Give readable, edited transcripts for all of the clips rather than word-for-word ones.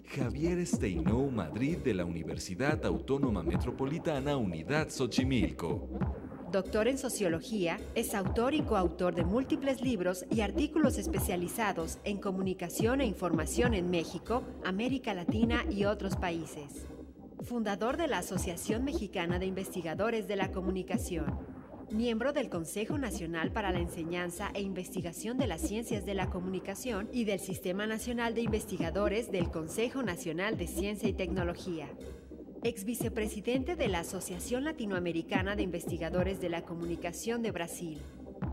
Javier Steinou Madrid de la Universidad Autónoma Metropolitana Unidad Xochimilco. Doctor en Sociología, es autor y coautor de múltiples libros y artículos especializados en comunicación e información en México, América Latina y otros países. Fundador de la Asociación Mexicana de Investigadores de la Comunicación. Miembro del Consejo Nacional para la Enseñanza e Investigación de las Ciencias de la Comunicación y del Sistema Nacional de Investigadores del Consejo Nacional de Ciencia y Tecnología. Ex vicepresidente de la Asociación Latinoamericana de Investigadores de la Comunicación de Brasil.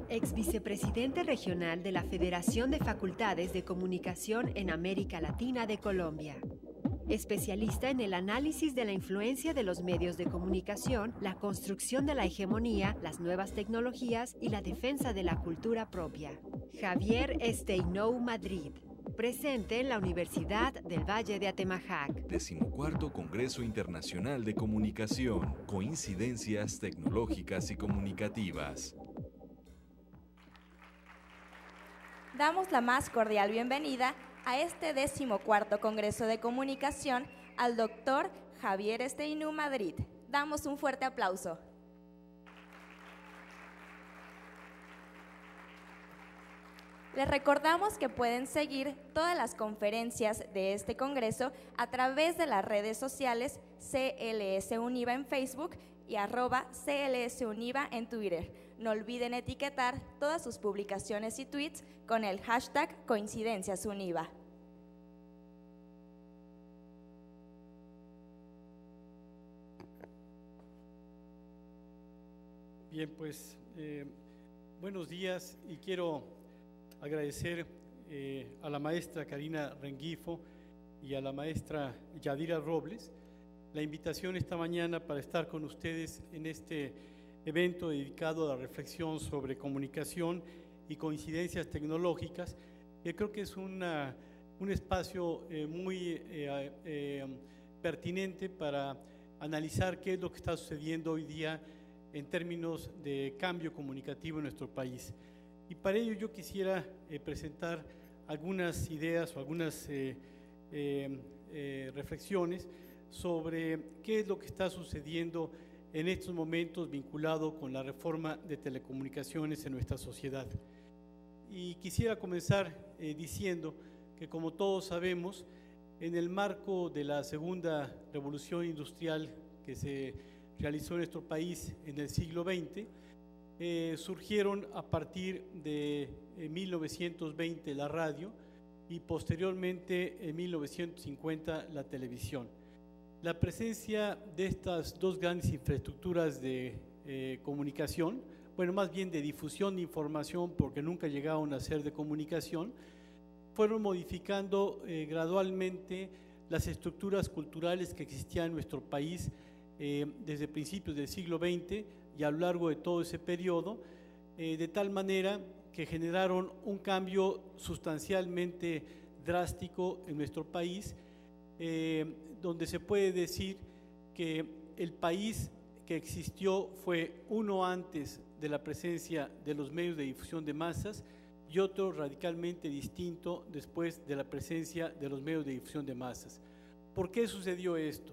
Ex vicepresidente regional de la Federación de Facultades de Comunicación en América Latina de Colombia. Especialista en el análisis de la influencia de los medios de comunicación, la construcción de la hegemonía, las nuevas tecnologías y la defensa de la cultura propia. Javier Steinou Madrid. Presente en la Universidad del Valle de Atemajac. 14º Congreso Internacional de Comunicación. Coincidencias tecnológicas y comunicativas. Damos la más cordial bienvenida a este 14º Congreso de Comunicación al doctor Javier Steinou Madrid. Damos un fuerte aplauso. Les recordamos que pueden seguir todas las conferencias de este congreso a través de las redes sociales CLS Univa en Facebook y @CLS Univa en Twitter. No olviden etiquetar todas sus publicaciones y tweets con el hashtag #CoincidenciasUniva. Bien, pues buenos días y quiero agradecer a la maestra Karina Rengifo y a la maestra Yadira Robles la invitación esta mañana para estar con ustedes en este evento dedicado a la reflexión sobre comunicación y coincidencias tecnológicas. Creo que es un espacio muy pertinente para analizar qué es lo que está sucediendo hoy día en términos de cambio comunicativo en nuestro país. Y para ello yo quisiera presentar algunas ideas o algunas reflexiones sobre qué es lo que está sucediendo en estos momentos vinculado con la reforma de telecomunicaciones en nuestra sociedad. Y quisiera comenzar diciendo que, como todos sabemos, en el marco de la segunda revolución industrial que se realizó en nuestro país en el siglo XX, surgieron a partir de 1920 la radio y posteriormente en 1950 la televisión. La presencia de estas dos grandes infraestructuras de comunicación, bueno, más bien de difusión de información, porque nunca llegaron a ser de comunicación, fueron modificando gradualmente las estructuras culturales que existían en nuestro país desde principios del siglo XX y a lo largo de todo ese periodo, de tal manera que generaron un cambio sustancialmente drástico en nuestro país, donde se puede decir que el país que existió fue uno antes de la presencia de los medios de difusión de masas y otro radicalmente distinto después de la presencia de los medios de difusión de masas. ¿Por qué sucedió esto?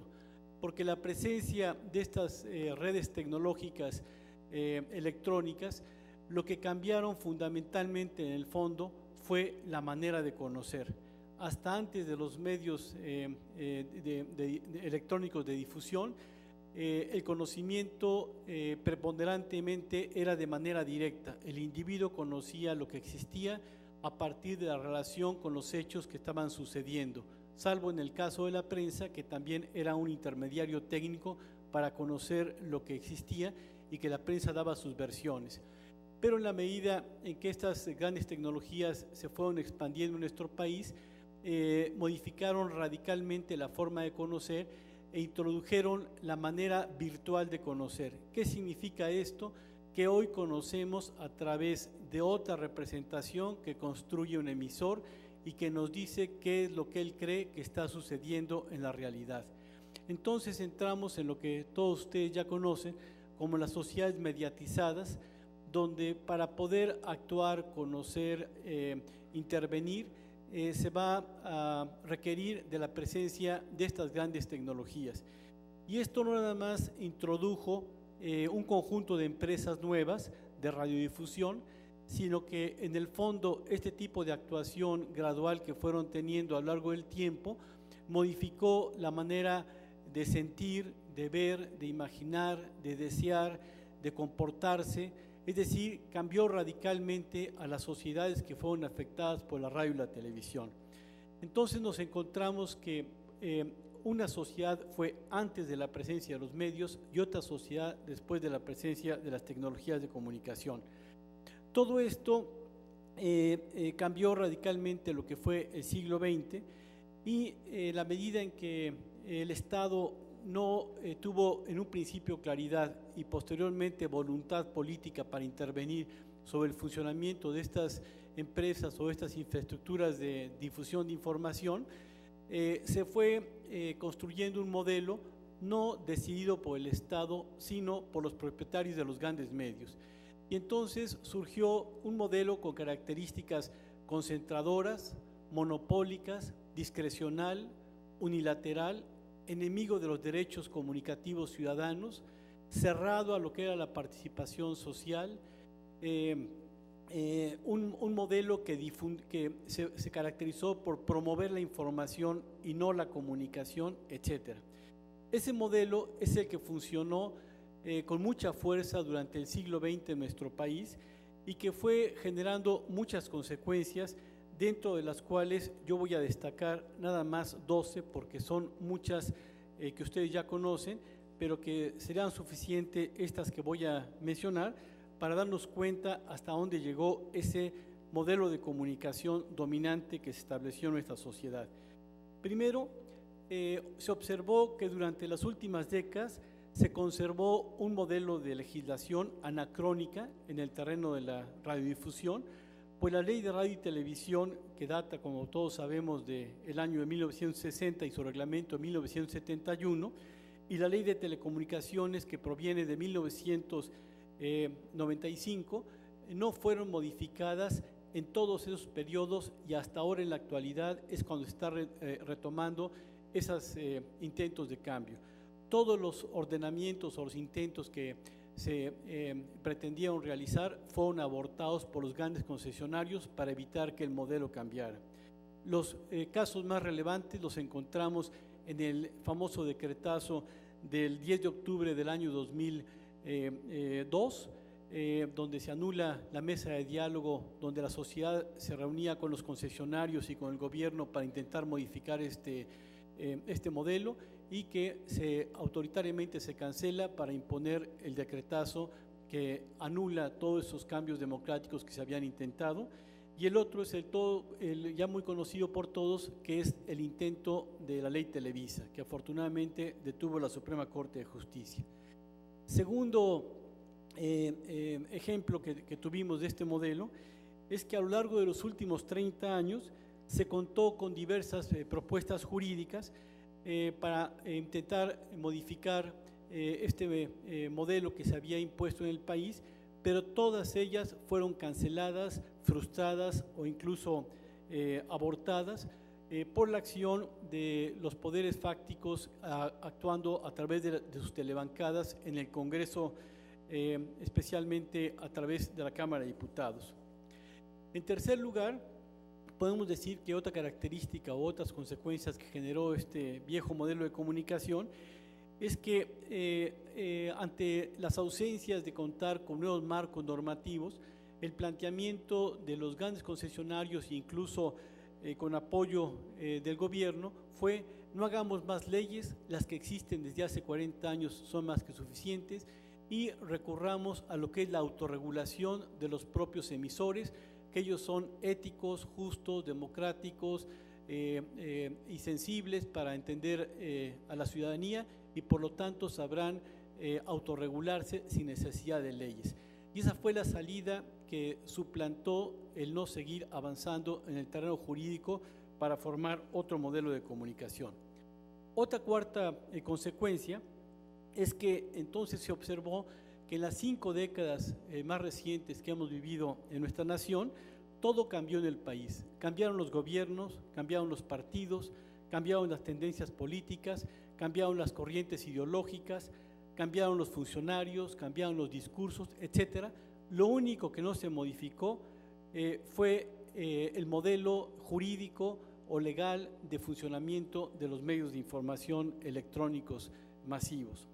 Porque la presencia de estas redes tecnológicas electrónicas, lo que cambiaron fundamentalmente en el fondo fue la manera de conocer. Hasta antes de los medios electrónicos de difusión, el conocimiento preponderantemente era de manera directa. El individuo conocía lo que existía a partir de la relación con los hechos que estaban sucediendo, salvo en el caso de la prensa, que también era un intermediario técnico para conocer lo que existía y que la prensa daba sus versiones. Pero en la medida en que estas grandes tecnologías se fueron expandiendo en nuestro país, modificaron radicalmente la forma de conocer e introdujeron la manera virtual de conocer. ¿Qué significa esto? Que hoy conocemos a través de otra representación que construye un emisor y que nos dice qué es lo que él cree que está sucediendo en la realidad. Entonces entramos en lo que todos ustedes ya conocen como las sociedades mediatizadas, donde para poder actuar, conocer, intervenir, se va a requerir de la presencia de estas grandes tecnologías. Y esto no nada más introdujo un conjunto de empresas nuevas de radiodifusión, sino que en el fondo este tipo de actuación gradual que fueron teniendo a lo largo del tiempo modificó la manera de sentir, de ver, de imaginar, de desear, de comportarse, es decir, cambió radicalmente a las sociedades que fueron afectadas por la radio y la televisión. Entonces nos encontramos que una sociedad fue antes de la presencia de los medios y otra sociedad después de la presencia de las tecnologías de comunicación. Todo esto cambió radicalmente lo que fue el siglo XX y la medida en que el Estado no tuvo en un principio claridad y posteriormente voluntad política para intervenir sobre el funcionamiento de estas empresas o estas infraestructuras de difusión de información, se fue construyendo un modelo no decidido por el Estado, sino por los propietarios de los grandes medios. Y entonces surgió un modelo con características concentradoras, monopólicas, discrecional, unilateral, enemigo de los derechos comunicativos ciudadanos, cerrado a lo que era la participación social, un modelo que se caracterizó por promover la información y no la comunicación, etc. Ese modelo es el que funcionó con mucha fuerza durante el siglo XX en nuestro país y que fue generando muchas consecuencias, dentro de las cuales yo voy a destacar nada más 12, porque son muchas que ustedes ya conocen, pero que serán suficientes estas que voy a mencionar para darnos cuenta hasta dónde llegó ese modelo de comunicación dominante que se estableció en nuestra sociedad. Primero, se observó que durante las últimas décadas se conservó un modelo de legislación anacrónica en el terreno de la radiodifusión, pues la Ley de Radio y Televisión, que data, como todos sabemos, del año de 1960 y su reglamento de 1971, y la Ley de Telecomunicaciones, que proviene de 1995, no fueron modificadas en todos esos periodos y hasta ahora en la actualidad es cuando se está retomando esos intentos de cambio. Todos los ordenamientos o los intentos que se pretendieron realizar fueron abortados por los grandes concesionarios para evitar que el modelo cambiara. Los casos más relevantes los encontramos en el famoso decretazo del 10 de octubre del año 2002, donde se anula la mesa de diálogo, donde la sociedad se reunía con los concesionarios y con el gobierno para intentar modificar este modelo, y que autoritariamente se cancela para imponer el decretazo que anula todos esos cambios democráticos que se habían intentado. Y el otro es el ya muy conocido por todos, que es el intento de la Ley Televisa, que afortunadamente detuvo la Suprema Corte de Justicia. Segundo ejemplo que tuvimos de este modelo es que a lo largo de los últimos 30 años se contó con diversas propuestas jurídicas para intentar modificar este modelo que se había impuesto en el país, pero todas ellas fueron canceladas, frustradas o incluso abortadas por la acción de los poderes fácticos actuando a través de sus telebancadas en el Congreso, especialmente a través de la Cámara de Diputados. En tercer lugar, podemos decir que otra característica o otras consecuencias que generó este viejo modelo de comunicación es que ante las ausencias de contar con nuevos marcos normativos, el planteamiento de los grandes concesionarios e incluso con apoyo del gobierno fue: no hagamos más leyes, las que existen desde hace 40 años son más que suficientes, y recurramos a lo que es la autorregulación de los propios emisores, que ellos son éticos, justos, democráticos y sensibles para entender a la ciudadanía, y por lo tanto sabrán autorregularse sin necesidad de leyes. Y esa fue la salida que suplantó el no seguir avanzando en el terreno jurídico para formar otro modelo de comunicación. Otra cuarta consecuencia es que entonces se observó que en las 5 décadas más recientes que hemos vivido en nuestra nación, todo cambió en el país. Cambiaron los gobiernos, cambiaron los partidos, cambiaron las tendencias políticas, cambiaron las corrientes ideológicas, cambiaron los funcionarios, cambiaron los discursos, etcétera. Lo único que no se modificó fue el modelo jurídico o legal de funcionamiento de los medios de información electrónicos masivos.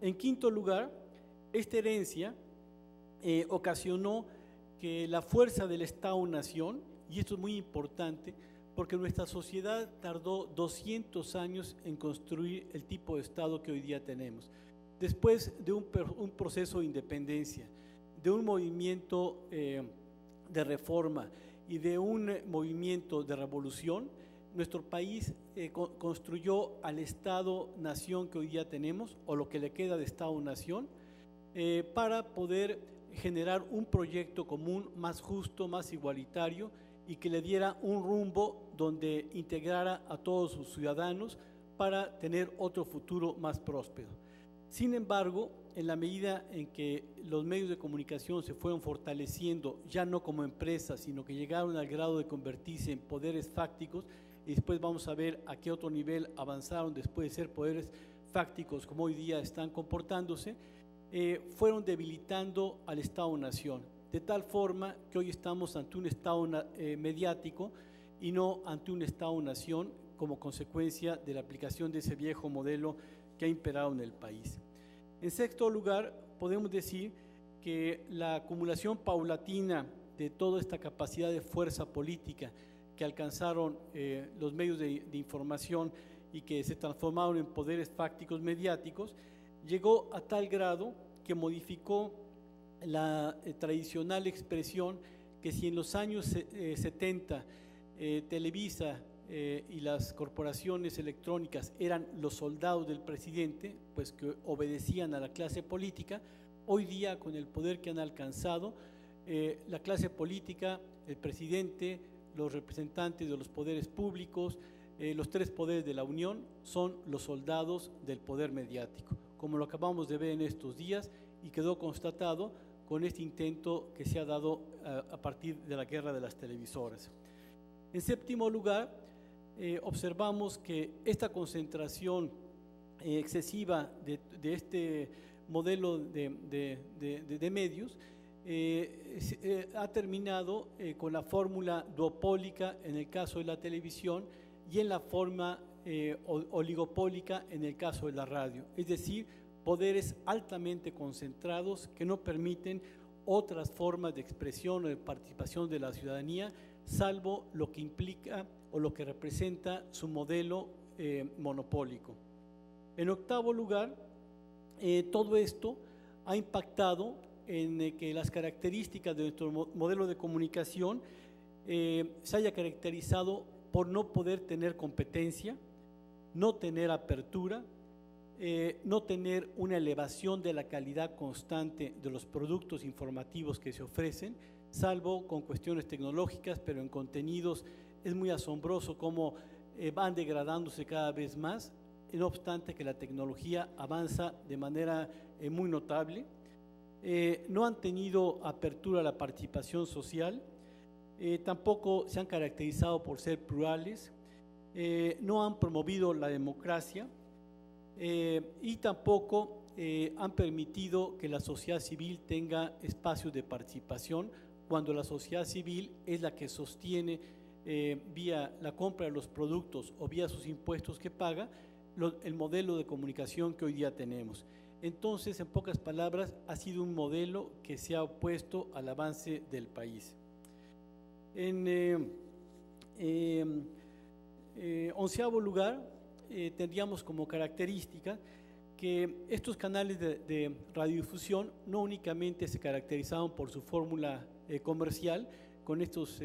En quinto lugar, esta herencia ocasionó que la fuerza del Estado-Nación, y esto es muy importante, porque nuestra sociedad tardó 200 años en construir el tipo de Estado que hoy día tenemos. Después de un proceso de independencia, de un movimiento de reforma y de un movimiento de revolución, nuestro país construyó al Estado-Nación que hoy día tenemos, o lo que le queda de Estado-Nación, para poder generar un proyecto común más justo, más igualitario, y que le diera un rumbo donde integrara a todos sus ciudadanos para tener otro futuro más próspero. Sin embargo, en la medida en que los medios de comunicación se fueron fortaleciendo, ya no como empresas, sino que llegaron al grado de convertirse en poderes fácticos, y después vamos a ver a qué otro nivel avanzaron después de ser poderes fácticos como hoy día están comportándose, fueron debilitando al Estado-Nación, de tal forma que hoy estamos ante un Estado mediático y no ante un Estado-Nación como consecuencia de la aplicación de ese viejo modelo que ha imperado en el país. En sexto lugar, podemos decir que la acumulación paulatina de toda esta capacidad de fuerza política que alcanzaron los medios de información y que se transformaron en poderes fácticos mediáticos, llegó a tal grado que modificó la tradicional expresión que si en los años 70 Televisa y las corporaciones electrónicas eran los soldados del presidente, pues que obedecían a la clase política, hoy día con el poder que han alcanzado, la clase política, el presidente, los representantes de los poderes públicos, los tres poderes de la Unión son los soldados del poder mediático, como lo acabamos de ver en estos días y quedó constatado con este intento que se ha dado a partir de la guerra de las televisoras. En séptimo lugar, observamos que esta concentración excesiva de este modelo de medios ha terminado con la fórmula duopólica en el caso de la televisión y en la forma oligopólica en el caso de la radio, es decir, poderes altamente concentrados que no permiten otras formas de expresión o de participación de la ciudadanía, salvo lo que implica o lo que representa su modelo monopólico. En octavo lugar, todo esto ha impactado en que las características de nuestro modelo de comunicación se haya caracterizado por no poder tener competencia, no tener apertura, no tener una elevación de la calidad constante de los productos informativos que se ofrecen, salvo con cuestiones tecnológicas, pero en contenidos es muy asombroso cómo van degradándose cada vez más, no obstante que la tecnología avanza de manera muy notable. No han tenido apertura a la participación social, tampoco se han caracterizado por ser plurales, no han promovido la democracia y tampoco han permitido que la sociedad civil tenga espacios de participación, cuando la sociedad civil es la que sostiene vía la compra de los productos o vía sus impuestos que paga el modelo de comunicación que hoy día tenemos. Entonces, en pocas palabras, ha sido un modelo que se ha opuesto al avance del país. En onceavo lugar, tendríamos como característica que estos canales de radiodifusión no únicamente se caracterizaban por su fórmula comercial, con estos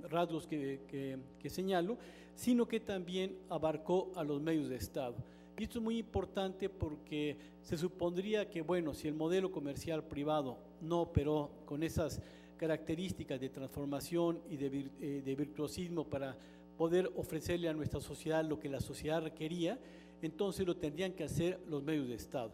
rasgos que señalo, sino que también abarcó a los medios de Estado. Y esto es muy importante porque se supondría que, bueno, si el modelo comercial privado no operó con esas características de transformación y de virtuosismo para poder ofrecerle a nuestra sociedad lo que la sociedad requería, entonces lo tendrían que hacer los medios de Estado.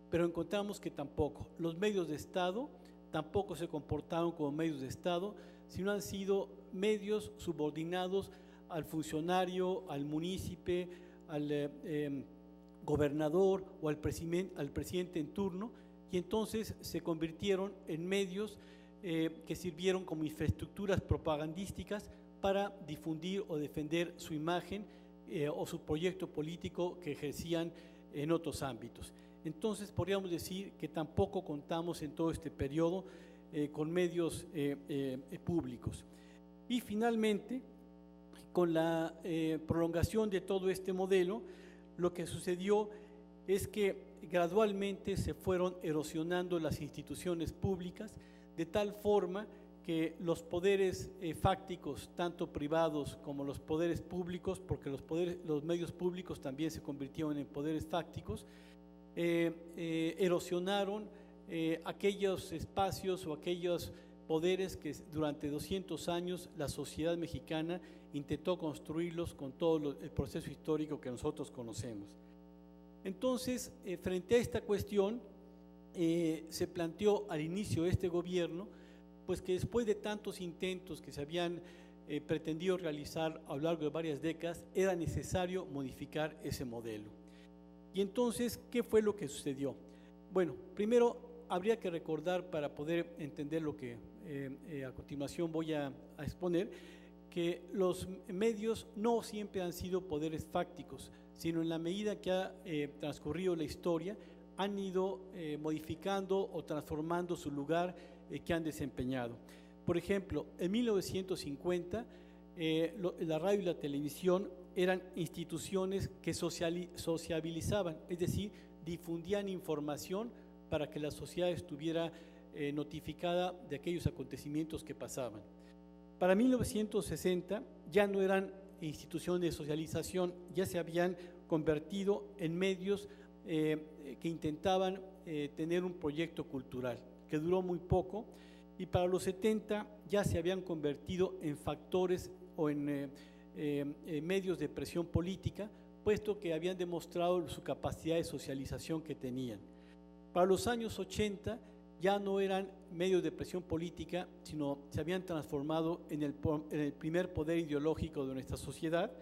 Pero encontramos que tampoco. Los medios de Estado tampoco se comportaron como medios de Estado, sino han sido medios subordinados al funcionario, al munícipe, al gobernador o al presidente en turno, y entonces se convirtieron en medios que sirvieron como infraestructuras propagandísticas para difundir o defender su imagen o su proyecto político que ejercían en otros ámbitos. Entonces podríamos decir que tampoco contamos en todo este periodo con medios públicos. Y finalmente, con la prolongación de todo este modelo, lo que sucedió es que gradualmente se fueron erosionando las instituciones públicas de tal forma que los poderes fácticos, tanto privados como los poderes públicos, porque los medios públicos también se convirtieron en poderes fácticos, erosionaron aquellos espacios o aquellos poderes que durante 200 años la sociedad mexicana intentó construirlos con todo el proceso histórico que nosotros conocemos. Entonces, frente a esta cuestión, se planteó al inicio de este gobierno, pues que después de tantos intentos que se habían pretendido realizar a lo largo de varias décadas, era necesario modificar ese modelo. Y entonces, ¿qué fue lo que sucedió? Bueno, primero habría que recordar, para poder entender lo que a continuación voy a exponer, que los medios no siempre han sido poderes fácticos, sino en la medida que ha transcurrido la historia, han ido modificando o transformando su lugar que han desempeñado. Por ejemplo, en 1950, la radio y la televisión eran instituciones que sociabilizaban, es decir, difundían información para que la sociedad estuviera notificada de aquellos acontecimientos que pasaban. Para 1960 ya no eran instituciones de socialización, ya se habían convertido en medios que intentaban tener un proyecto cultural, que duró muy poco, y para los 70 ya se habían convertido en factores o en medios de presión política, puesto que habían demostrado su capacidad de socialización que tenían. Para los años 80 ya no eran medios de presión política, sino se habían transformado en el primer poder ideológico de nuestra sociedad.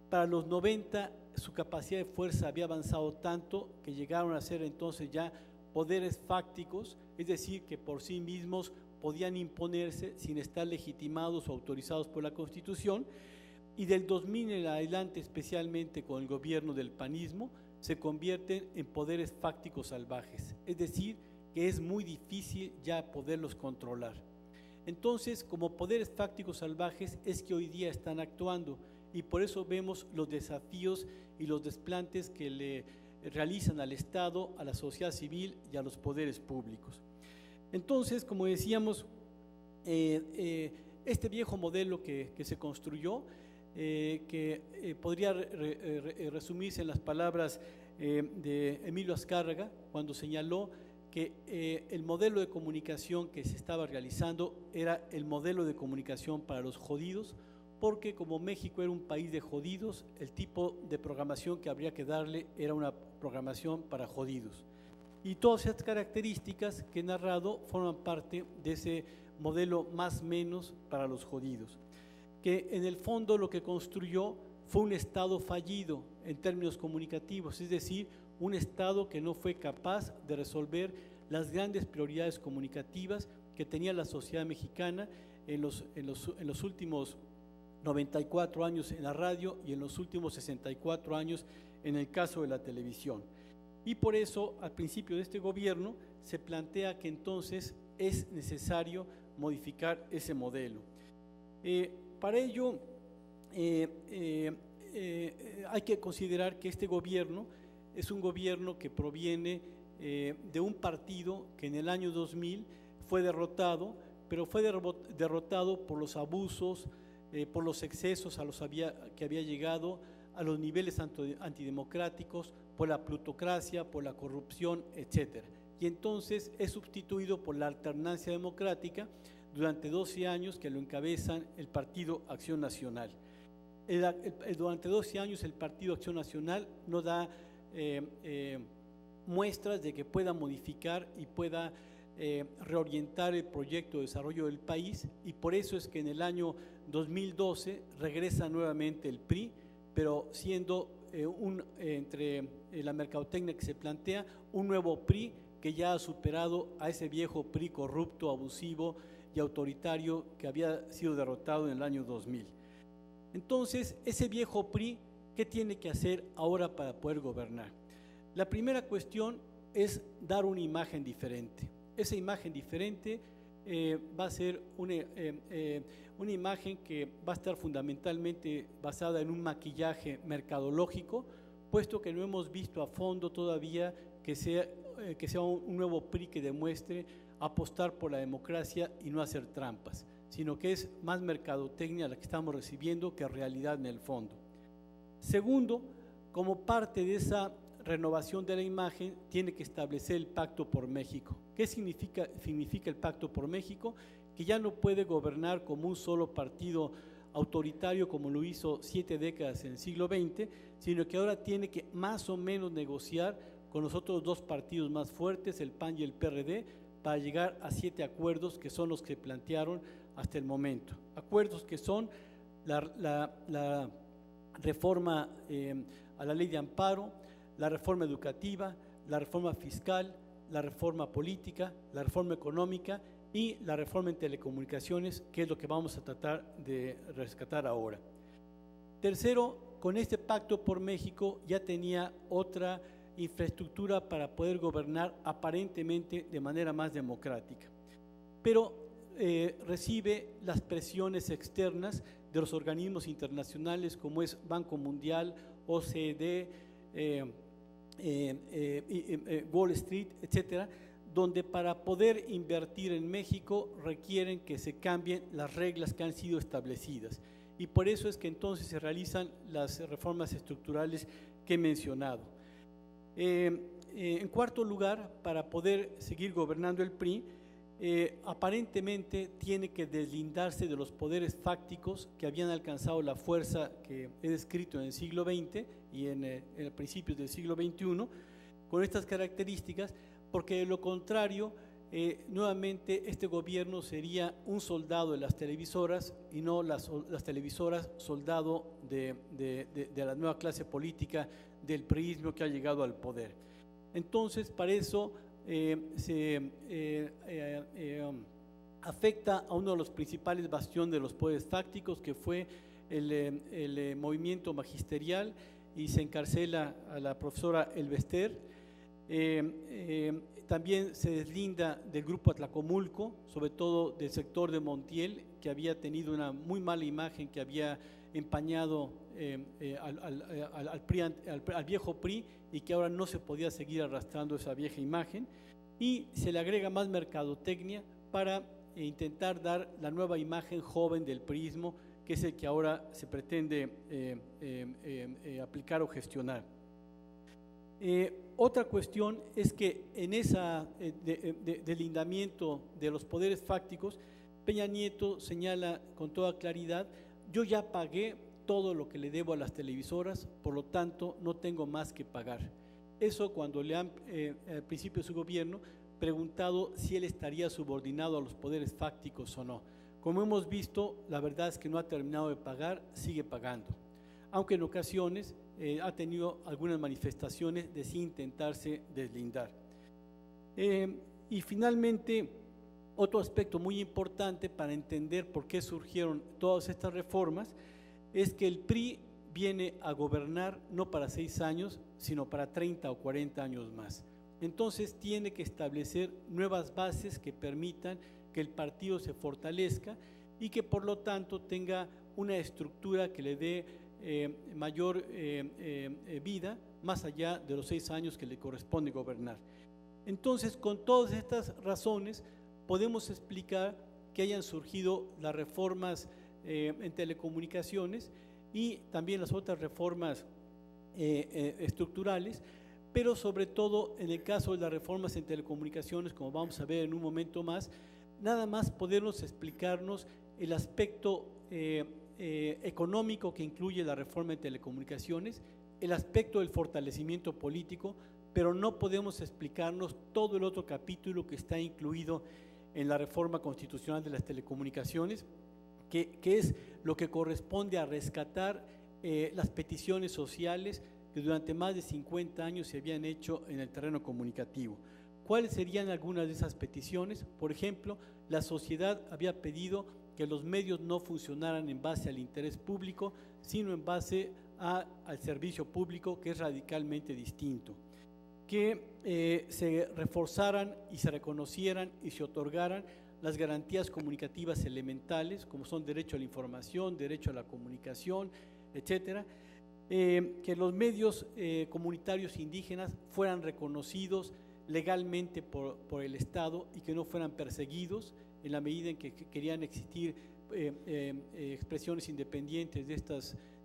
Para los 90 su capacidad de fuerza había avanzado tanto que llegaron a ser entonces ya poderes fácticos, es decir, que por sí mismos podían imponerse sin estar legitimados o autorizados por la Constitución, y del 2000 en adelante, especialmente con el gobierno del panismo, se convierten en poderes fácticos salvajes, es decir, que es muy difícil ya poderlos controlar. Entonces, como poderes fácticos salvajes es que hoy día están actuando, y por eso vemos los desafíos y los desplantes que le realizan al Estado, a la sociedad civil y a los poderes públicos. Entonces, como decíamos, este viejo modelo que se construyó, que podría resumirse en las palabras de Emilio Azcárraga, cuando señaló que el modelo de comunicación que se estaba realizando era el modelo de comunicación para los jodidos, porque como México era un país de jodidos, el tipo de programación que habría que darle era una programación para jodidos. Y todas esas características que he narrado forman parte de ese modelo más menos para los jodidos, que en el fondo lo que construyó fue un Estado fallido en términos comunicativos, es decir, un Estado que no fue capaz de resolver las grandes prioridades comunicativas que tenía la sociedad mexicana en los últimos 94 años en la radio y en los últimos 64 años en el caso de la televisión. Y por eso, al principio de este gobierno, se plantea que entonces es necesario modificar ese modelo. Para ello, hay que considerar que este gobierno es un gobierno que proviene de un partido que en el año 2000 fue derrotado, pero fue derrotado por los abusos, por los excesos a los que había llegado, a los niveles antidemocráticos, por la plutocracia, por la corrupción, etc. Y entonces es sustituido por la alternancia democrática durante 12 años que lo encabezan el Partido Acción Nacional. Durante 12 años el Partido Acción Nacional no da muestras de que pueda modificar y pueda reorientar el proyecto de desarrollo del país, y por eso es que en el año 2012 regresa nuevamente el PRI, pero siendo entre la mercadotecnia que se plantea, un nuevo PRI que ya ha superado a ese viejo PRI corrupto, abusivo y autoritario que había sido derrotado en el año 2000. Entonces, ese viejo PRI, ¿qué tiene que hacer ahora para poder gobernar? La primera cuestión es dar una imagen diferente. Esa imagen diferente va a ser una imagen que va a estar fundamentalmente basada en un maquillaje mercadológico, puesto que no hemos visto a fondo todavía que sea un nuevo PRI que demuestre apostar por la democracia y no hacer trampas, sino que es más mercadotecnia la que estamos recibiendo que realidad en el fondo. Segundo, como parte de esa renovación de la imagen, tiene que establecer el Pacto por México. ¿Qué significa el Pacto por México? Que ya no puede gobernar como un solo partido autoritario como lo hizo 7 décadas en el siglo XX, sino que ahora tiene que más o menos negociar con los otros dos partidos más fuertes, el PAN y el PRD, para llegar a 7 acuerdos que son los que plantearon hasta el momento. Acuerdos que son la reforma a la ley de amparo, la reforma educativa, la reforma fiscal, la reforma política, la reforma económica y la reforma en telecomunicaciones, que es lo que vamos a tratar de rescatar ahora. Tercero, con este Pacto por México ya tenía otra infraestructura para poder gobernar aparentemente de manera más democrática, pero recibe las presiones externas de los organismos internacionales como es Banco Mundial, OCDE, Wall Street, etcétera, donde para poder invertir en México requieren que se cambien las reglas que han sido establecidas, y por eso es que entonces se realizan las reformas estructurales que he mencionado. En cuarto lugar, para poder seguir gobernando el PRI, aparentemente tiene que deslindarse de los poderes fácticos que habían alcanzado la fuerza que he descrito en el siglo XX y en principios del siglo XXI, con estas características, porque de lo contrario, nuevamente este gobierno sería un soldado de las televisoras y no las televisoras soldado de la nueva clase política del priismo que ha llegado al poder. Entonces, para eso afecta a uno de los principales bastiones de los poderes fácticos, que fue el movimiento magisterial, y se encarcela a la profesora Elvester. También se deslinda del grupo Atlacomulco, sobre todo del sector de Montiel, que había tenido una muy mala imagen, que había empañado al viejo PRI y que ahora no se podía seguir arrastrando esa vieja imagen, y se le agrega más mercadotecnia para intentar dar la nueva imagen joven del priismo, que es el que ahora se pretende aplicar o gestionar. Otra cuestión es que en ese delindamiento de los poderes fácticos, Peña Nieto señala con toda claridad: yo ya pagué todo lo que le debo a las televisoras, por lo tanto no tengo más que pagar. Eso cuando le han, al principio de su gobierno, preguntado si él estaría subordinado a los poderes fácticos o no. Como hemos visto, la verdad es que no ha terminado de pagar, sigue pagando, aunque en ocasiones ha tenido algunas manifestaciones de sí intentarse deslindar. Y finalmente, otro aspecto muy importante para entender por qué surgieron todas estas reformas es que el PRI viene a gobernar no para 6 años, sino para 30 o 40 años más. Entonces tiene que establecer nuevas bases que permitan que el partido se fortalezca y que por lo tanto tenga una estructura que le dé mayor vida, más allá de los 6 años que le corresponde gobernar. Entonces, con todas estas razones, podemos explicar que hayan surgido las reformas en telecomunicaciones y también las otras reformas estructurales, pero sobre todo en el caso de las reformas en telecomunicaciones, como vamos a ver en un momento más, nada más podernos explicarnos el aspecto económico que incluye la reforma en telecomunicaciones, el aspecto del fortalecimiento político, pero no podemos explicarnos todo el otro capítulo que está incluido en la reforma constitucional de las telecomunicaciones, que es lo que corresponde a rescatar las peticiones sociales que durante más de 50 años se habían hecho en el terreno comunicativo. ¿Cuáles serían algunas de esas peticiones? Por ejemplo, la sociedad había pedido que los medios no funcionaran en base al interés público, sino en base al servicio público, que es radicalmente distinto. Que se reforzaran y se reconocieran y se otorgaran las garantías comunicativas elementales, como son derecho a la información, derecho a la comunicación, etcétera. Que los medios comunitarios indígenas fueran reconocidos legalmente por el Estado y que no fueran perseguidos en la medida en que querían existir expresiones independientes de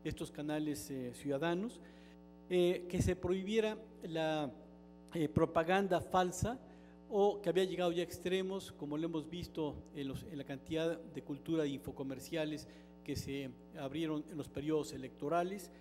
estos canales ciudadanos. Que se prohibiera la propaganda falsa, o que había llegado ya a extremos, como lo hemos visto en la cantidad de cultura de infocomerciales que se abrieron en los periodos electorales.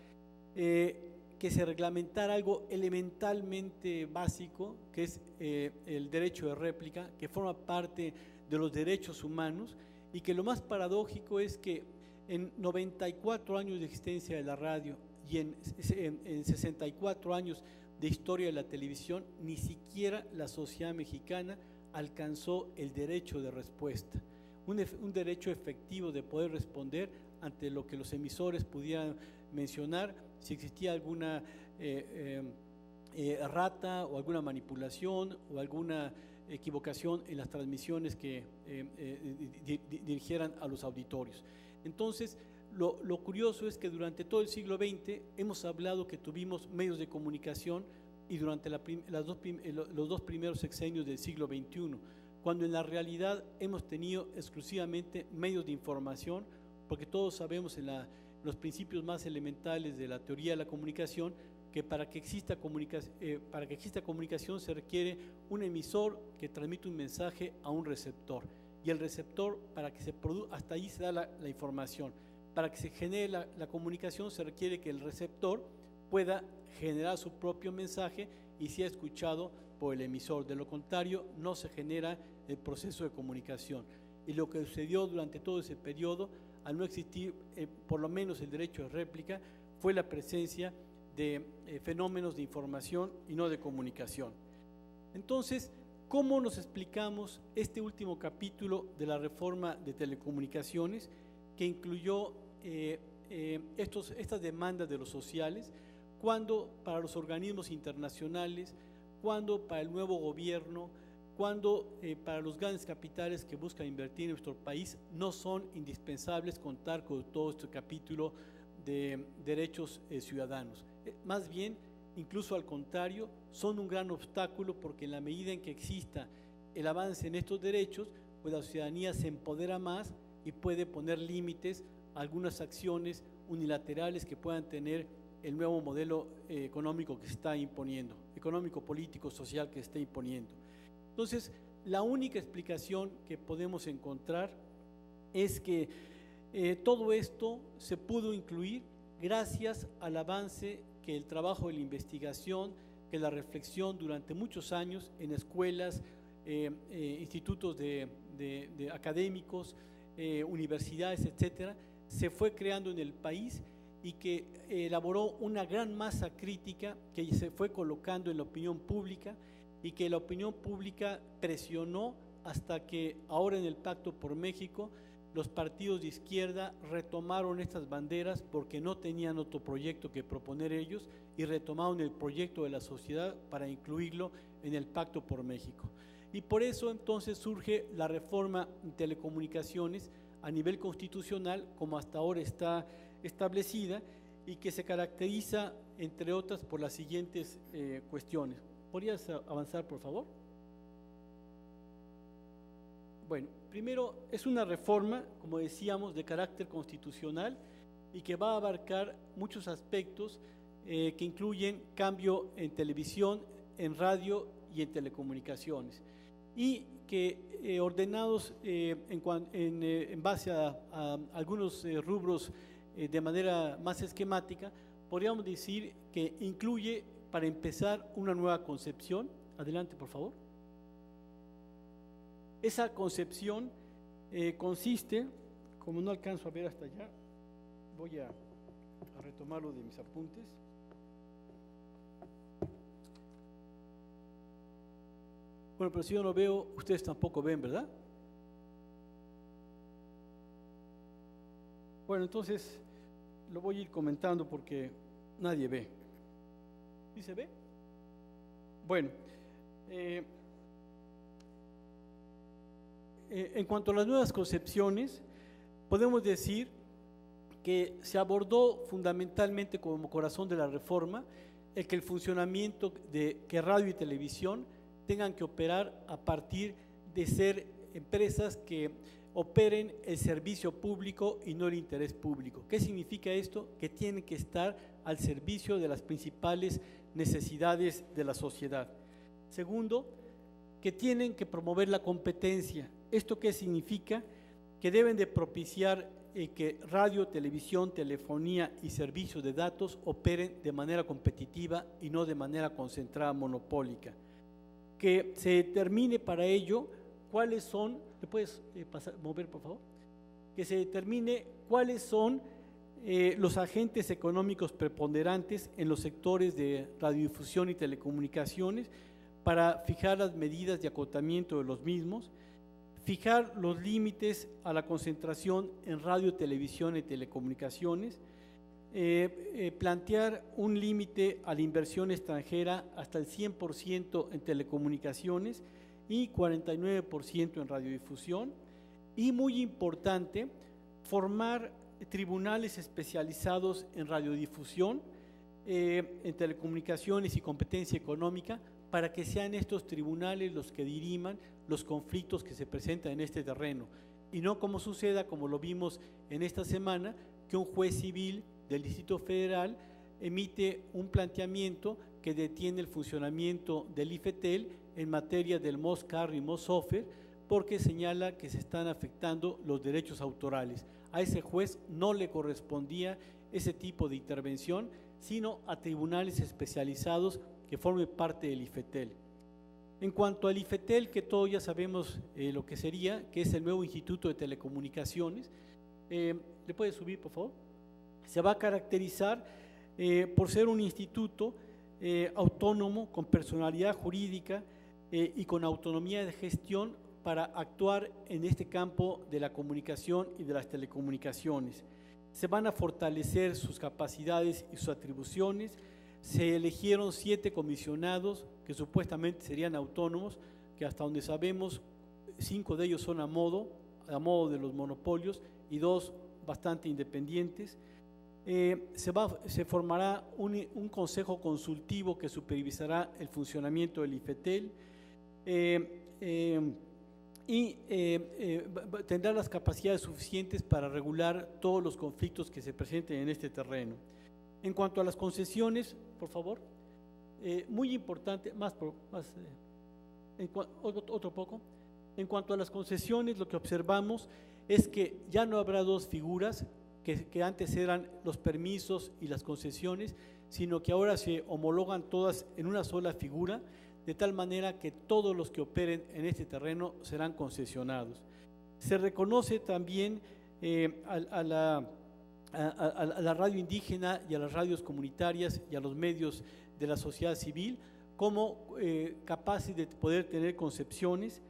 Que se reglamentara algo elementalmente básico, que es el derecho de réplica, que forma parte de los derechos humanos, y que lo más paradójico es que en 94 años de existencia de la radio y en 64 años de historia de la televisión, ni siquiera la sociedad mexicana alcanzó el derecho de respuesta, un derecho efectivo de poder responder ante lo que los emisores pudieran mencionar, si existía alguna errata o alguna manipulación o alguna equivocación en las transmisiones que dirigieran a los auditorios. Entonces, lo curioso es que durante todo el siglo XX hemos hablado que tuvimos medios de comunicación, y durante los dos primeros sexenios del siglo XXI, cuando en la realidad hemos tenido exclusivamente medios de información, porque todos sabemos en los principios más elementales de la teoría de la comunicación que para que exista comunicación se requiere un emisor que transmite un mensaje a un receptor, y el receptor, para que se produzca, hasta ahí se da la información. Para que se genere la comunicación se requiere que el receptor pueda generar su propio mensaje y sea escuchado por el emisor. De lo contrario, no se genera el proceso de comunicación. Y lo que sucedió durante todo ese periodo, al no existir por lo menos el derecho de réplica, fue la presencia de fenómenos de información y no de comunicación. Entonces, ¿cómo nos explicamos este último capítulo de la reforma de telecomunicaciones, que incluyó estas demandas de los sociales, cuando para los organismos internacionales, cuando para el nuevo gobierno, cuando para los grandes capitales que buscan invertir en nuestro país no son indispensables contar con todo este capítulo de derechos ciudadanos? Más bien, incluso al contrario, son un gran obstáculo, porque en la medida en que exista el avance en estos derechos, pues la ciudadanía se empodera más y puede poner límites a algunas acciones unilaterales que puedan tener el nuevo modelo económico que se está imponiendo, económico, político, social que se está imponiendo. Entonces, la única explicación que podemos encontrar es que todo esto se pudo incluir gracias al avance que el trabajo de la investigación, que la reflexión durante muchos años en escuelas, institutos académicos, universidades, etcétera, se fue creando en el país, y que elaboró una gran masa crítica que se fue colocando en la opinión pública, y que la opinión pública presionó hasta que ahora en el Pacto por México los partidos de izquierda retomaron estas banderas porque no tenían otro proyecto que proponer ellos, y retomaron el proyecto de la sociedad para incluirlo en el Pacto por México. Y por eso entonces surge la reforma en telecomunicaciones a nivel constitucional, como hasta ahora está establecida, y que se caracteriza, entre otras, por las siguientes cuestiones. ¿Podrías avanzar, por favor? Bueno, primero, es una reforma, como decíamos, de carácter constitucional, y que va a abarcar muchos aspectos que incluyen cambio en televisión, en radio y en telecomunicaciones, y que ordenados en base a algunos rubros de manera más esquemática, podríamos decir que incluye para empezar una nueva concepción. Adelante, por favor. Esa concepción consiste, como no alcanzo a ver hasta allá, voy a retomarlo de mis apuntes. Bueno, pero si yo no veo, ustedes tampoco ven, ¿verdad? Bueno, entonces lo voy a ir comentando porque nadie ve. ¿Sí se ve? Bueno, en cuanto a las nuevas concepciones, podemos decir que se abordó fundamentalmente como corazón de la reforma el que el funcionamiento de que radio y televisión tengan que operar a partir de ser empresas que operen el servicio público y no el interés público. ¿Qué significa esto? Que tienen que estar al servicio de las principales necesidades de la sociedad. Segundo, que tienen que promover la competencia. ¿Esto qué significa? Que deben de propiciar que radio, televisión, telefonía y servicios de datos operen de manera competitiva y no de manera concentrada monopólica. Que se determine para ello cuáles son, ¿me puedes mover por favor? Que se determine cuáles son los agentes económicos preponderantes en los sectores de radiodifusión y telecomunicaciones para fijar las medidas de acotamiento de los mismos, fijar los límites a la concentración en radio, televisión y telecomunicaciones, plantear un límite a la inversión extranjera hasta el 100% en telecomunicaciones y 49% en radiodifusión, y muy importante, formar tribunales especializados en radiodifusión, en telecomunicaciones y competencia económica, para que sean estos tribunales los que diriman los conflictos que se presentan en este terreno, y no como suceda, como lo vimos en esta semana, que un juez civil del Distrito Federal emite un planteamiento que detiene el funcionamiento del IFETEL en materia del MOS Carry y MOS Software, porque señala que se están afectando los derechos autorales. A ese juez no le correspondía ese tipo de intervención, sino a tribunales especializados que formen parte del IFETEL. En cuanto al IFETEL, que todos ya sabemos lo que sería, que es el nuevo Instituto de Telecomunicaciones, ¿le puede subir, por favor? Se va a caracterizar por ser un instituto autónomo, con personalidad jurídica y con autonomía de gestión para actuar en este campo de la comunicación y de las telecomunicaciones. Se van a fortalecer sus capacidades y sus atribuciones. Se eligieron 7 comisionados que supuestamente serían autónomos, que hasta donde sabemos 5 de ellos son a modo de los monopolios y 2 bastante independientes. Se formará un consejo consultivo que supervisará el funcionamiento del IFETEL y tendrá las capacidades suficientes para regular todos los conflictos que se presenten en este terreno. En cuanto a las concesiones, por favor, muy importante, otro poco. En cuanto a las concesiones, lo que observamos es que ya no habrá 2 figuras que antes eran los permisos y las concesiones, sino que ahora se homologan todas en una sola figura, de tal manera que todos los que operen en este terreno serán concesionados. Se reconoce también a la radio indígena y a las radios comunitarias y a los medios de la sociedad civil como capaces de poder tener concepciones.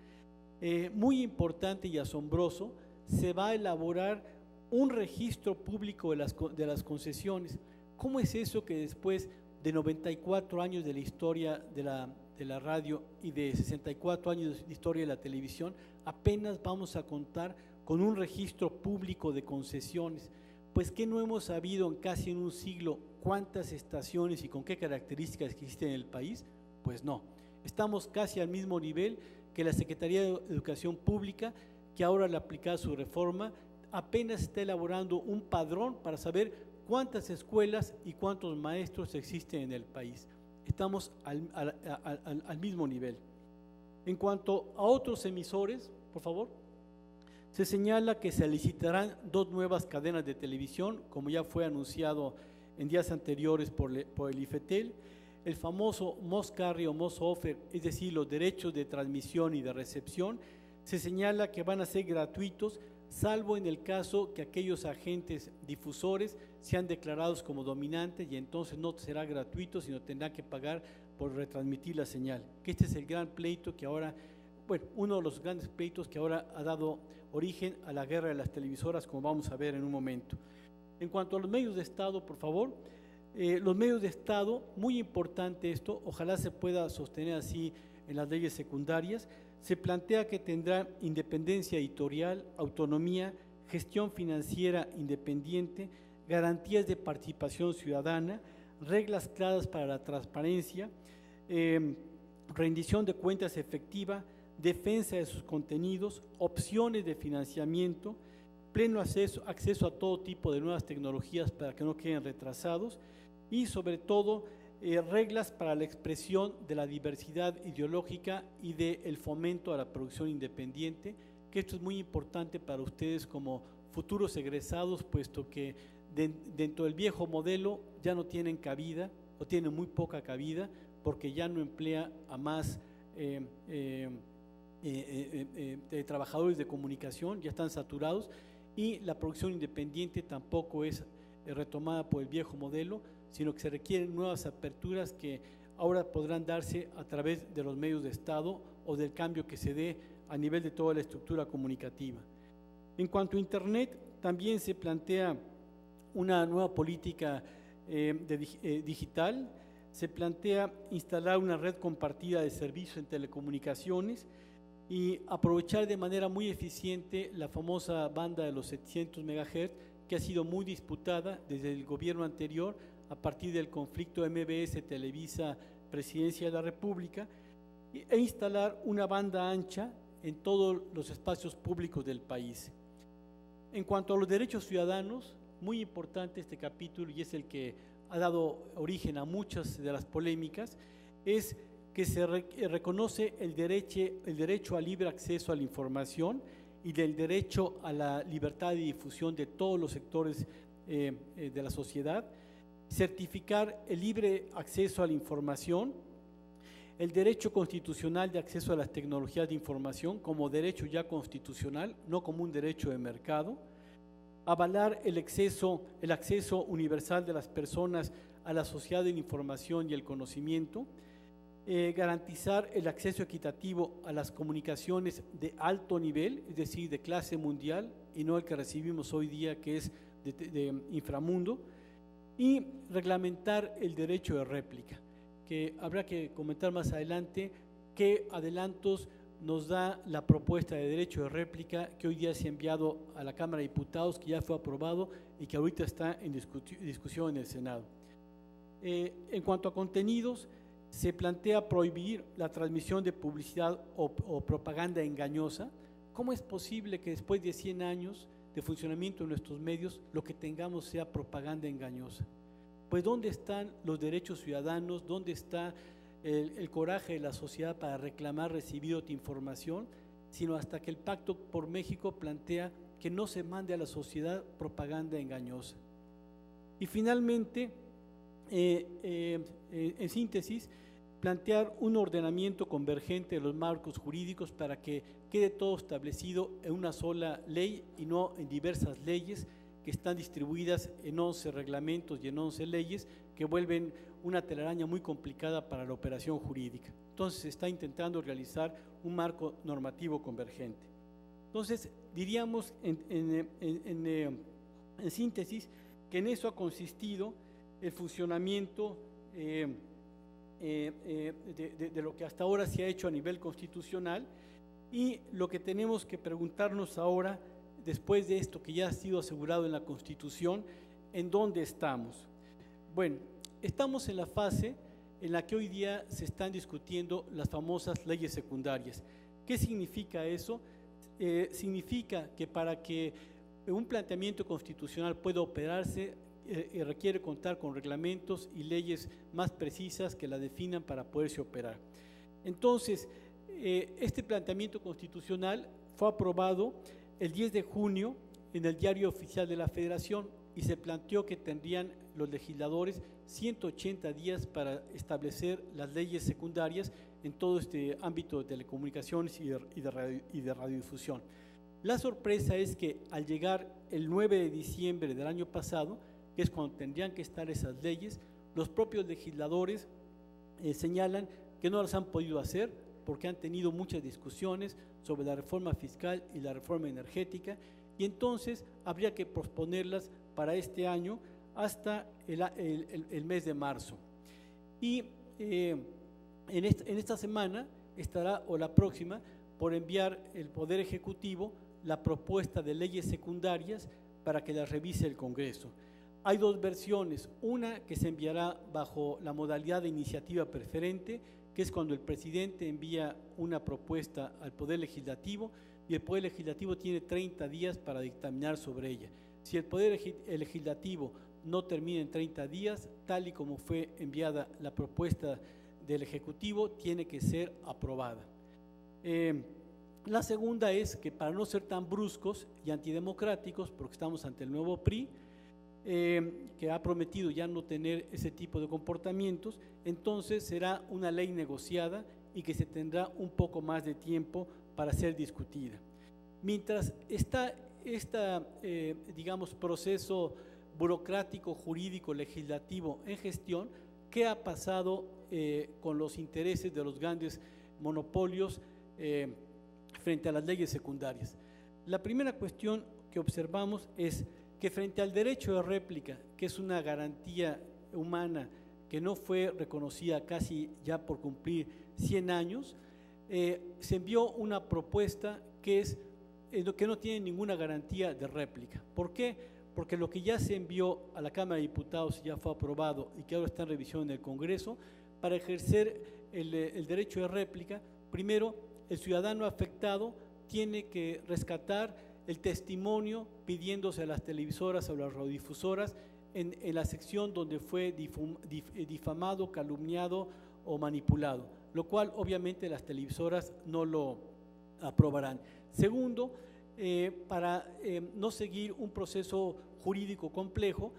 Muy importante y asombroso, se va a elaborar un registro público de las concesiones. ¿Cómo es eso que después de 94 años de la historia de la radio y de 64 años de historia de la televisión, apenas vamos a contar con un registro público de concesiones? Pues que no hemos sabido en casi un siglo cuántas estaciones y con qué características existen en el país. Pues no, estamos casi al mismo nivel que la Secretaría de Educación Pública, que ahora al aplicar su reforma apenas está elaborando un padrón para saber cuántas escuelas y cuántos maestros existen en el país. Estamos al mismo nivel. En cuanto a otros emisores, por favor, se señala que se licitarán 2 nuevas cadenas de televisión, como ya fue anunciado en días anteriores por el IFETEL. el famoso must carry o must offer, es decir, los derechos de transmisión y de recepción, se señala que van a ser gratuitos, salvo en el caso que aquellos agentes difusores sean declarados como dominantes, y entonces no será gratuito, sino tendrán que pagar por retransmitir la señal. Que este es el gran pleito que ahora, bueno, uno de los grandes pleitos que ahora ha dado origen a la guerra de las televisoras, como vamos a ver en un momento. En cuanto a los medios de Estado, por favor, los medios de Estado, muy importante esto, ojalá se pueda sostener así en las leyes secundarias. Se plantea que tendrá independencia editorial, autonomía, gestión financiera independiente, garantías de participación ciudadana, reglas claras para la transparencia, rendición de cuentas efectiva, defensa de sus contenidos, opciones de financiamiento, pleno acceso a todo tipo de nuevas tecnologías para que no queden retrasados, y sobre todo reglas para la expresión de la diversidad ideológica y del fomento a la producción independiente, que esto es muy importante para ustedes como futuros egresados, puesto que dentro del viejo modelo ya no tienen cabida o tienen muy poca cabida, porque ya no emplea a más trabajadores de comunicación, ya están saturados, y la producción independiente tampoco es retomada por el viejo modelo, sino que se requieren nuevas aperturas que ahora podrán darse a través de los medios de Estado o del cambio que se dé a nivel de toda la estructura comunicativa. En cuanto a Internet, también se plantea una nueva política digital, se plantea instalar una red compartida de servicios en telecomunicaciones y aprovechar de manera muy eficiente la famosa banda de los 700 MHz, que ha sido muy disputada desde el gobierno anterior a partir del conflicto MBS Televisa Presidencia de la República, e instalar una banda ancha en todos los espacios públicos del país. En cuanto a los derechos ciudadanos, muy importante este capítulo, y es el que ha dado origen a muchas de las polémicas, es que se reconoce el derecho al libre acceso a la información y del derecho a la libertad de difusión de todos los sectores de la sociedad, certificar el libre acceso a la información, el derecho constitucional de acceso a las tecnologías de información como derecho ya constitucional, no como un derecho de mercado, avalar el acceso universal de las personas a la sociedad de la información y el conocimiento, garantizar el acceso equitativo a las comunicaciones de alto nivel, es decir, de clase mundial, y no el que recibimos hoy día, que es de inframundo, y reglamentar el derecho de réplica, que habrá que comentar más adelante qué adelantos nos da la propuesta de derecho de réplica que hoy día se ha enviado a la Cámara de Diputados, que ya fue aprobado y que ahorita está en discusión en el Senado. En cuanto a contenidos, se plantea prohibir la transmisión de publicidad o propaganda engañosa. ¿Cómo es posible que después de 100 años de funcionamiento de nuestros medios, lo que tengamos sea propaganda engañosa? Pues ¿dónde están los derechos ciudadanos? ¿Dónde está el coraje de la sociedad para reclamar recibir otra información? Sino hasta que el Pacto por México plantea que no se mande a la sociedad propaganda engañosa. Y finalmente, en síntesis, plantear un ordenamiento convergente de los marcos jurídicos para que quede todo establecido en una sola ley y no en diversas leyes que están distribuidas en 11 reglamentos y en 11 leyes que vuelven una telaraña muy complicada para la operación jurídica. Entonces se está intentando realizar un marco normativo convergente. Entonces diríamos en síntesis que en eso ha consistido el funcionamiento de lo que hasta ahora se ha hecho a nivel constitucional, y lo que tenemos que preguntarnos ahora, después de esto que ya ha sido asegurado en la Constitución, ¿en dónde estamos? Bueno, estamos en la fase en la que hoy día se están discutiendo las famosas leyes secundarias. ¿Qué significa eso? Significa que para que un planteamiento constitucional pueda operarse, requiere contar con reglamentos y leyes más precisas que la definan para poderse operar. Entonces, este planteamiento constitucional fue aprobado el 10 de junio en el Diario Oficial de la Federación y se planteó que tendrían los legisladores 180 días para establecer las leyes secundarias en todo este ámbito de telecomunicaciones y de radiodifusión. La sorpresa es que al llegar el 9 de diciembre del año pasado, que es cuando tendrían que estar esas leyes, los propios legisladores señalan que no las han podido hacer porque han tenido muchas discusiones sobre la reforma fiscal y la reforma energética, y entonces habría que posponerlas para este año hasta el mes de marzo. Y en esta semana estará, o la próxima, por enviar el Poder Ejecutivo la propuesta de leyes secundarias para que las revise el Congreso. Hay dos versiones, una que se enviará bajo la modalidad de iniciativa preferente, que es cuando el presidente envía una propuesta al Poder Legislativo y el Poder Legislativo tiene 30 días para dictaminar sobre ella. Si el Poder Legislativo no termina en 30 días, tal y como fue enviada la propuesta del Ejecutivo, tiene que ser aprobada. La segunda es que, para no ser tan bruscos y antidemocráticos, porque estamos ante el nuevo PRI, que ha prometido ya no tener ese tipo de comportamientos, entonces será una ley negociada y que se tendrá un poco más de tiempo para ser discutida. Mientras está digamos, proceso burocrático, jurídico, legislativo en gestión, ¿qué ha pasado con los intereses de los grandes monopolios frente a las leyes secundarias? La primera cuestión que observamos es que frente al derecho de réplica, que es una garantía humana que no fue reconocida casi ya por cumplir 100 años, se envió una propuesta que no tiene ninguna garantía de réplica. ¿Por qué? Porque lo que ya se envió a la Cámara de Diputados y ya fue aprobado y que ahora está en revisión en el Congreso, para ejercer el derecho de réplica, primero el ciudadano afectado tiene que rescatar el testimonio pidiéndose a las televisoras o las radiodifusoras en la sección donde fue difamado, calumniado o manipulado, lo cual obviamente las televisoras no lo aprobarán. Segundo, para no seguir un proceso jurídico complejo,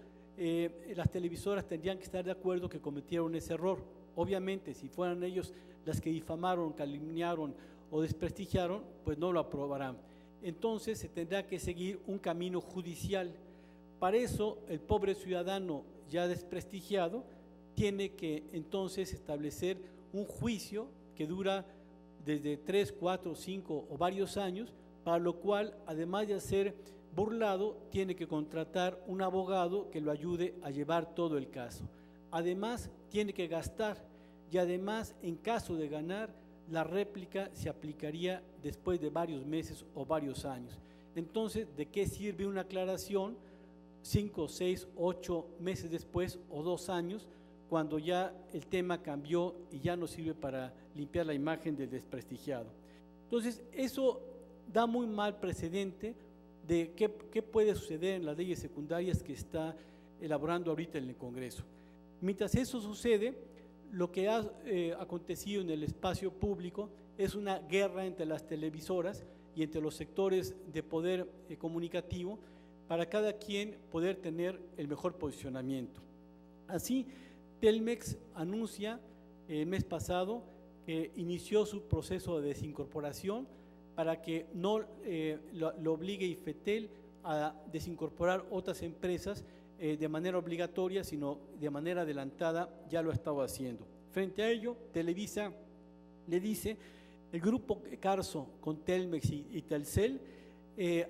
las televisoras tendrían que estar de acuerdo que cometieron ese error. Obviamente, si fueran ellos las que difamaron, calumniaron o desprestigiaron, pues no lo aprobarán. Entonces se tendrá que seguir un camino judicial. Para eso el pobre ciudadano ya desprestigiado tiene que entonces establecer un juicio que dura desde 3, 4, 5 o varios años, para lo cual, además de ser burlado, tiene que contratar un abogado que lo ayude a llevar todo el caso. Además, tiene que gastar, y además, en caso de ganar, la réplica se aplicaría después de varios meses o varios años. Entonces, ¿de qué sirve una aclaración 5, 6, 8 meses después o 2 años, cuando ya el tema cambió y ya no sirve para limpiar la imagen del desprestigiado? Entonces, eso da muy mal precedente de qué puede suceder en las leyes secundarias que está elaborando ahorita en el Congreso. Mientras eso sucede, lo que ha acontecido en el espacio público es una guerra entre las televisoras y entre los sectores de poder comunicativo para cada quien poder tener el mejor posicionamiento. Así, Telmex anuncia el mes pasado que inició su proceso de desincorporación para que no lo obligue IFETEL a desincorporar otras empresas de manera obligatoria, sino de manera adelantada. Ya lo ha estado haciendo. Frente a ello, Televisa le dice: el grupo Carso con Telmex y Telcel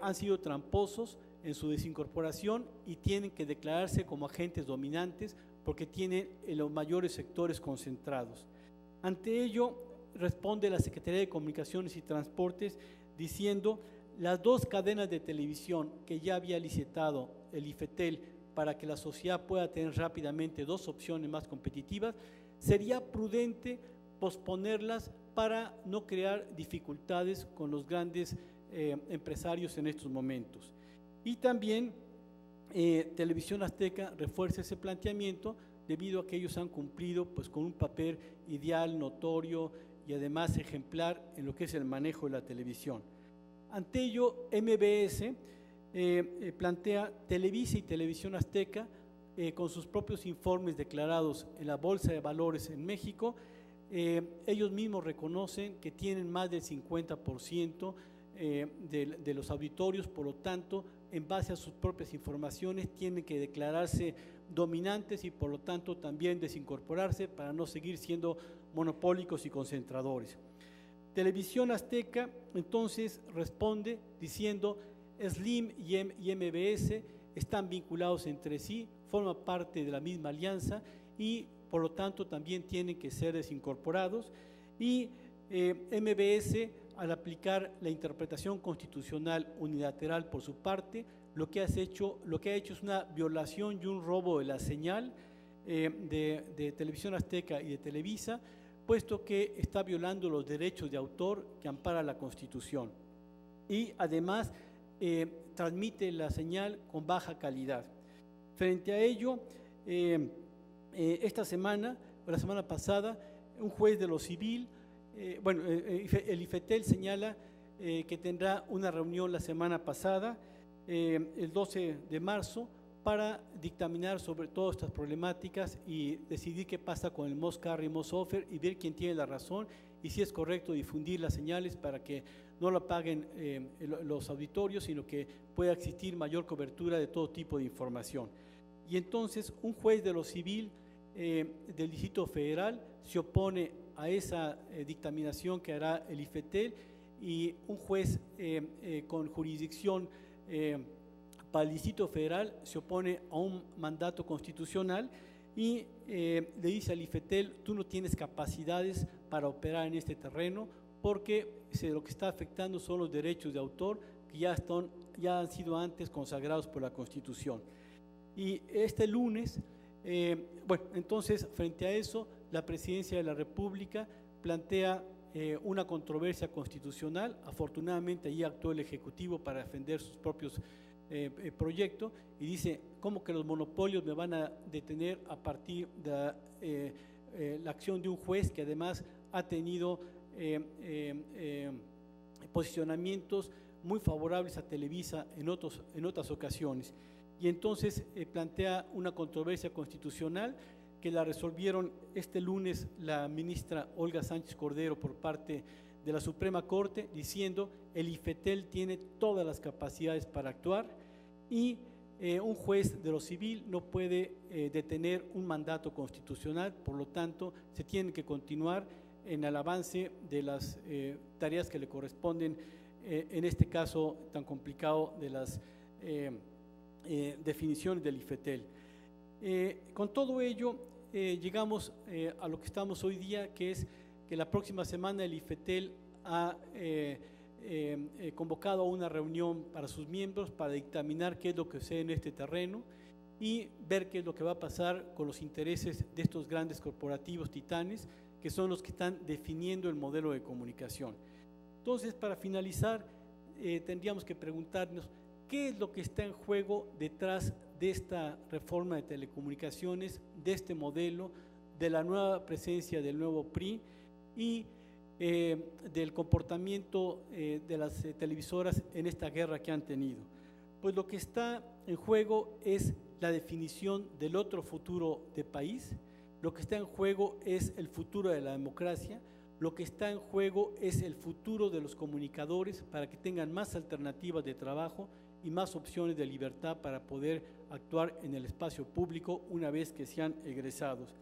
han sido tramposos en su desincorporación y tienen que declararse como agentes dominantes porque tienen los mayores sectores concentrados. Ante ello, responde la Secretaría de Comunicaciones y Transportes diciendo: las dos cadenas de televisión que ya había licitado el IFETEL para que la sociedad pueda tener rápidamente dos opciones más competitivas, sería prudente posponerlas para no crear dificultades con los grandes empresarios en estos momentos. Y también Televisión Azteca refuerza ese planteamiento debido a que ellos han cumplido pues con un papel ideal, notorio y además ejemplar en lo que es el manejo de la televisión. Ante ello, MBS plantea: Televisa y Televisión Azteca con sus propios informes declarados en la Bolsa de Valores en México, ellos mismos reconocen que tienen más del 50% de los auditorios, por lo tanto, en base a sus propias informaciones, tienen que declararse dominantes y por lo tanto también desincorporarse para no seguir siendo monopólicos y concentradores. Televisión Azteca entonces responde diciendo: Slim y MBS están vinculados entre sí, forman parte de la misma alianza y por lo tanto también tienen que ser desincorporados, y MBS, al aplicar la interpretación constitucional unilateral por su parte, lo que ha hecho es una violación y un robo de la señal de Televisión Azteca y de Televisa, puesto que está violando los derechos de autor que ampara la Constitución y además transmite la señal con baja calidad. Frente a ello, esta semana, o la semana pasada, un juez de lo civil, el IFETEL señala que tendrá una reunión la semana pasada, el 12 de marzo, para dictaminar sobre todas estas problemáticas y decidir qué pasa con el Moss Carry, Moss Offer y ver quién tiene la razón y si es correcto difundir las señales para que no la paguen los auditorios, sino que pueda existir mayor cobertura de todo tipo de información. Y entonces un juez de lo civil del Distrito Federal se opone a esa dictaminación que hará el IFETEL, y un juez con jurisdicción para el Distrito Federal se opone a un mandato constitucional y le dice al IFETEL: tú no tienes capacidades para operar en este terreno porque lo que está afectando son los derechos de autor que ya han sido antes consagrados por la Constitución. Y este lunes, entonces frente a eso, la Presidencia de la República plantea una controversia constitucional. Afortunadamente allí actuó el Ejecutivo para defender sus propios proyectos y dice: ¿cómo que los monopolios me van a detener a partir de la acción de un juez que además ha tenido posicionamientos muy favorables a Televisa en otras ocasiones? Y entonces plantea una controversia constitucional que la resolvieron este lunes la ministra Olga Sánchez Cordero por parte de la Suprema Corte, diciendo: el IFETEL tiene todas las capacidades para actuar y un juez de lo civil no puede detener un mandato constitucional, por lo tanto se tiene que continuar en el avance de las tareas que le corresponden en este caso tan complicado de las definiciones del IFETEL. Con todo ello llegamos a lo que estamos hoy día, que es que la próxima semana el IFETEL ha convocado a una reunión para sus miembros para dictaminar qué es lo que sucede en este terreno y ver qué es lo que va a pasar con los intereses de estos grandes corporativos titanes que son los que están definiendo el modelo de comunicación. Entonces, para finalizar, tendríamos que preguntarnos qué es lo que está en juego detrás de esta reforma de telecomunicaciones, de este modelo, de la nueva presencia del nuevo PRI y del comportamiento de las televisoras en esta guerra que han tenido. Pues lo que está en juego es la definición del otro futuro de país, lo que está en juego es el futuro de la democracia, lo que está en juego es el futuro de los comunicadores para que tengan más alternativas de trabajo y más opciones de libertad para poder actuar en el espacio público una vez que sean egresados.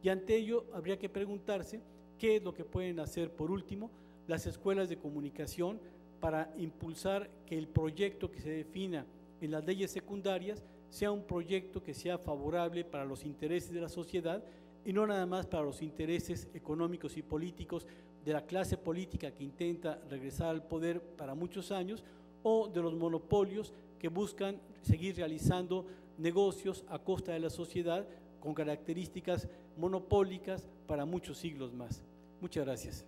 Y ante ello habría que preguntarse qué es lo que pueden hacer, por último, las escuelas de comunicación para impulsar que el proyecto que se defina en las leyes secundarias sea un proyecto que sea favorable para los intereses de la sociedad y no nada más para los intereses económicos y políticos de la clase política que intenta regresar al poder para muchos años o de los monopolios que buscan seguir realizando negocios a costa de la sociedad con características monopólicas para muchos siglos más. Muchas gracias.